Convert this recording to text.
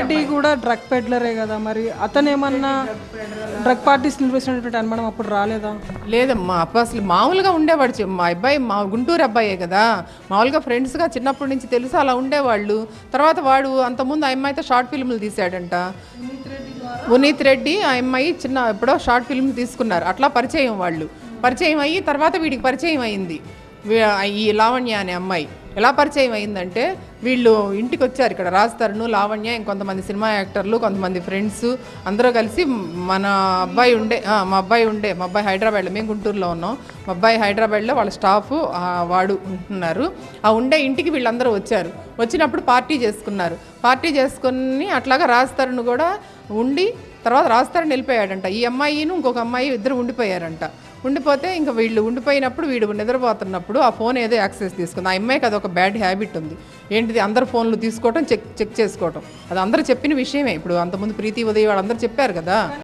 రెడ్డి కూడా డ్రగ్ పెడ్లరే కదా, మరి అతను ఏమన్నా డ్రగ్ పార్టీస్ నిర్వహిస్తున్నటువంటి అనుమానం అప్పుడు రాలేదా? లేదమ్మా, అప్పుడు అసలు మామూలుగా ఉండేవాడు. మా అబ్బాయి మా గుంటూరు అబ్బాయే కదా, మామూలుగా ఫ్రెండ్స్గా చిన్నప్పటి నుంచి తెలుసు, అలా ఉండేవాళ్ళు. తర్వాత వాడు అంతకుముందు ఆ అమ్మాయితో షార్ట్ ఫిల్మ్లు తీశాడంట. పునీత్ రెడ్డి ఆ అమ్మాయి ఎప్పుడో షార్ట్ ఫిల్మ్ తీసుకున్నారు. అట్లా పరిచయం, వాళ్ళు పరిచయం అయ్యి తర్వాత వీడికి పరిచయం అయింది ఈ లావణ్య అనే అమ్మాయి. ఎలా పరిచయం అయిందంటే, వీళ్ళు ఇంటికి వచ్చారు ఇక్కడ, రాజ్ తరుణ్, లావణ్య, ఇంకొంతమంది సినిమా యాక్టర్లు, కొంతమంది ఫ్రెండ్స్ అందరూ కలిసి మా అబ్బాయి హైదరాబాద్లో, మేము గుంటూరులో ఉన్నాం, మా అబ్బాయి హైదరాబాద్లో వాళ్ళ స్టాఫ్ వాడు ఉంటున్నారు. ఆ ఉండే ఇంటికి వీళ్ళందరూ వచ్చారు. వచ్చినప్పుడు పార్టీ చేసుకుని అట్లాగా రాజ్ తరుణ్ కూడా ఉండి, తర్వాత రాజ్ తరుణ్ వెళ్ళిపోయాడంట. ఈ అమ్మాయిను ఇంకొక అమ్మాయి ఇద్దరు ఉండిపోయారంట. ఉండిపోతే ఇంకా వీళ్ళు ఉండిపోయినప్పుడు వీడు నిద్రపోతున్నప్పుడు ఆ ఫోన్ ఏదో యాక్సెస్ తీసుకుంది. ఆ అమ్మాయికి అది ఒక బ్యాడ్ హ్యాబిట్ ఉంది. ఏంటిది, అందరు ఫోన్లు తీసుకోవటం, చెక్ చేసుకోవటం. అది అందరూ చెప్పిన విషయమే. ఇప్పుడు అంతకుముందు ప్రీతి ఉదయ్ వాళ్ళందరూ చెప్పారు కదా.